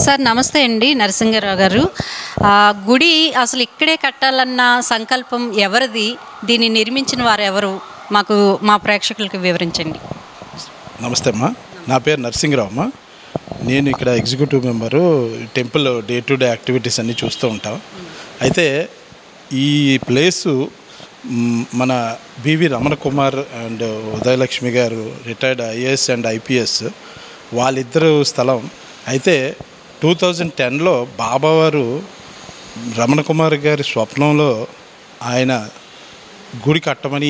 Sir నమస్తే అండి, నరసింగరావు గారు. గుడి అసలు ఇక్కడే కట్టాలన్న సంకల్పం ఎవరిది? దీన్ని నిర్మించిన వారు ఎవరు? మాకు మా ప్రేక్షకులకు వివరించండి. నమస్తే అమ్మా, నా పేరు నరసింగరావు అమ్మ. నేను ఇక్కడ executive member. Temple day to day activities అన్నీ చూస్తూ ఉంటాం. అయితే ఈ ప్లేసు మన బివి రమణ కుమార్ అండ్ ఉదయలక్ష్మి గారు, రిటైర్డ్ ఐఏఎస్ అండ్ ఐపీఎస్, వాళ్ళిద్దరు స్థలం. అయితే 2010లో బాబావారు రమణ కుమార్ గారి స్వప్నంలో ఆయన గుడి కట్టమని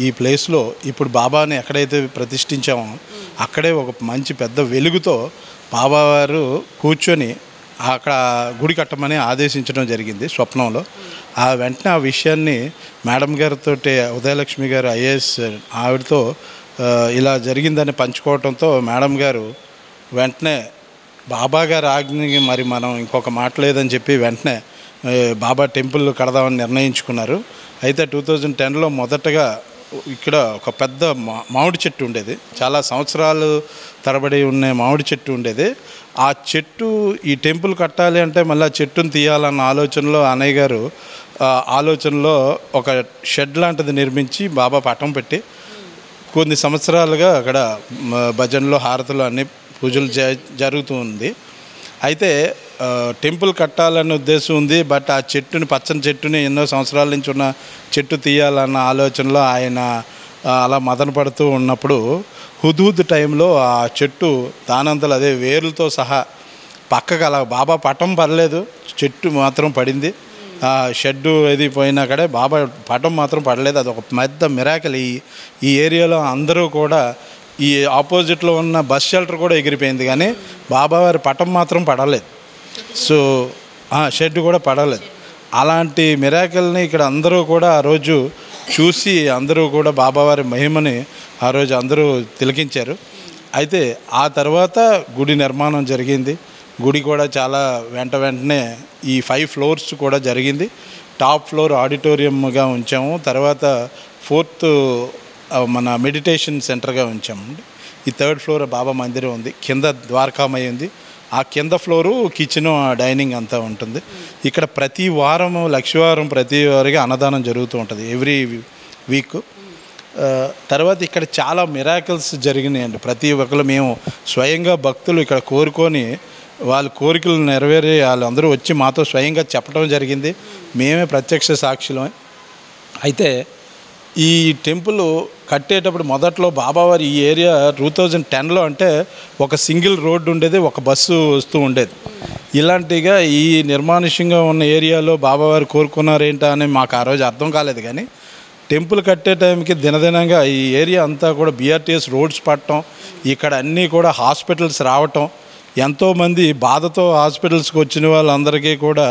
ఈ ప్లేస్లో ఇప్పుడు బాబాని ఎక్కడైతే ప్రతిష్ఠించామో అక్కడే ఒక మంచి పెద్ద వెలుగుతో బాబావారు కూర్చొని అక్కడ గుడి కట్టమని ఆదేశించడం జరిగింది స్వప్నంలో. ఆ వెంటనే ఆ విషయాన్ని మేడం గారితో, ఉదయలక్ష్మి గారు ఐఏఎస్ ఆవిడతో ఇలా జరిగిందని పంచుకోవడంతో మేడం గారు వెంటనే బాబా గారి ఆజ్ఞకి మరి మనం ఇంకొక మాట లేదని చెప్పి వెంటనే బాబా టెంపుల్ కడదామని నిర్ణయించుకున్నారు. అయితే 2010లో మొదటగా ఇక్కడ ఒక పెద్ద మామిడి చెట్టు ఉండేది, చాలా సంవత్సరాలు తరబడి ఉన్న మామిడి చెట్టు ఉండేది. ఆ చెట్టు ఈ టెంపుల్ కట్టాలి అంటే మళ్ళీ ఆ చెట్టును తీయాలన్న ఆలోచనలో అన్నయ్య గారు ఆలోచనలో ఒక షెడ్ లాంటిది నిర్మించి బాబా పటం పెట్టి కొన్ని సంవత్సరాలుగా అక్కడ భజనలు, హారతులు అన్ని పూజలు జరుగుతూ ఉంది. అయితే టెంపుల్ కట్టాలనే ఉద్దేశం ఉంది. బట్ ఆ చెట్టుని, పచ్చని చెట్టుని, ఎన్నో సంవత్సరాల నుంచి ఉన్న చెట్టు తీయాలన్న ఆలోచనలో ఆయన అలా మదన పడుతూ ఉన్నప్పుడు హుదూద్ టైంలో ఆ చెట్టు దానంతలు అదే వేర్లతో సహా పక్కకు అలా బాబా పటం పడలేదు, చెట్టు మాత్రం పడింది. ఆ షెడ్డు ఏది పోయినా కడే బాబా పటం మాత్రం పడలేదు. అది ఒక పెద్ద మిరాకిల్. ఈ ఏరియాలో అందరూ కూడా, ఈ ఆపోజిట్లో ఉన్న బస్ షెల్టర్ కూడా ఎగిరిపోయింది, కానీ బాబావారి పటం మాత్రం పడలేదు. సో షెడ్ కూడా పడలేదు. అలాంటి మిరాకిల్ని ఇక్కడ అందరూ కూడా ఆ రోజు చూసి అందరూ కూడా బాబావారి మహిమని ఆ రోజు అందరూ తిలకించారు. అయితే ఆ తర్వాత గుడి నిర్మాణం జరిగింది. గుడి కూడా చాలా వెంటనే ఈ 5 ఫ్లోర్స్ కూడా జరిగింది. టాప్ ఫ్లోర్ ఆడిటోరియంగా ఉంచాము. తర్వాత 4th మన మెడిటేషన్ సెంటర్గా ఉంచామండి. ఈ 3rd ఫ్లోర్ బాబా మందిరం ఉంది, కింద ద్వారకామయ్య ఉంది. ఆ కింద ఫ్లోరు కిచెను, డైనింగ్ అంతా ఉంటుంది. ఇక్కడ ప్రతి వారము, లక్షవారం ప్రతి వారికి అన్నదానం జరుగుతూ ఉంటుంది ఎవ్రీ వీక్. తర్వాత ఇక్కడ చాలా మిరాకిల్స్ జరిగినాయండి. ప్రతి ఒక్కరు మేము స్వయంగా భక్తులు ఇక్కడ కోరుకొని వాళ్ళ కోరికలు నెరవేరి వాళ్ళందరూ వచ్చి మాతో స్వయంగా చెప్పడం జరిగింది. మేమే ప్రత్యక్ష సాక్షులమే. అయితే ఈ టెంపుల్ కట్టేటప్పుడు మొదట్లో బాబావారి ఈ ఏరియా 2010లో అంటే ఒక సింగిల్ రోడ్డు ఉండేది, ఒక బస్సు వస్తూ ఉండేది. ఇలాంటిగా ఈ నిర్మానుష్యంగా ఉన్న ఏరియాలో బాబావారు కోరుకున్నారేంటా అని మాకు ఆ రోజు అర్థం కాలేదు. కానీ టెంపుల్ కట్టే టైంకి దినదినంగా ఈ ఏరియా అంతా కూడా BRTS రోడ్స్ పట్టడం, ఇక్కడ అన్నీ కూడా హాస్పిటల్స్ రావటం, ఎంతోమంది బాధతో హాస్పిటల్స్కి వచ్చిన వాళ్ళందరికీ కూడా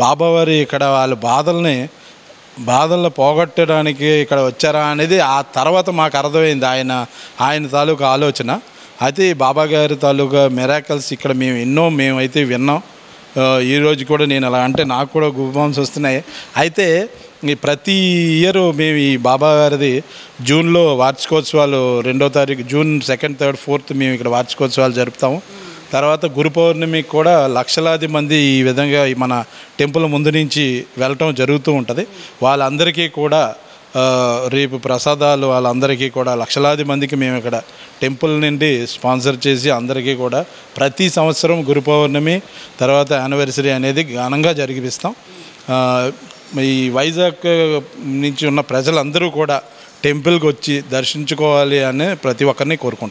బాబావారి ఇక్కడ వాళ్ళ బాధలను పోగొట్టడానికి ఇక్కడ వచ్చారా అనేది ఆ తర్వాత మాకు అర్థమైంది. ఆయన తాలూకా ఆలోచన. అయితే బాబా గారి తాలూకా మిరాకల్స్ ఇక్కడ మేమైతే విన్నాం. ఈరోజు కూడా నేను అలా అంటే నాకు కూడా గూబాంస్ వస్తున్నాయి. అయితే ప్రతి ఇయర్ మేము ఈ బాబా గారిది జూన్లో వార్షికోత్సవాలు 2వ తారీఖు, జూన్ 2nd, 3rd, 4th మేము ఇక్కడ వార్షికోత్సవాలు జరుపుతాము. తర్వాత గురు పౌర్ణమికి కూడా లక్షలాది మంది ఈ విధంగా మన టెంపుల్ ముందు నుంచి వెళ్ళటం జరుగుతూ ఉంటుంది. వాళ్ళందరికీ కూడా రేపు ప్రసాదాలు, వాళ్ళందరికీ కూడా లక్షలాది మందికి మేము ఇక్కడ టెంపుల్ నుండి స్పాన్సర్ చేసి అందరికీ కూడా ప్రతి సంవత్సరం గురు పౌర్ణమి తర్వాత యానివర్సరీ అనేది ఘనంగా జరిగిస్తాం. ఈ వైజాగ్ నుంచి ఉన్న ప్రజలందరూ కూడా టెంపుల్కి వచ్చి దర్శించుకోవాలి అని ప్రతి ఒక్కరిని కోరుకుంటాం.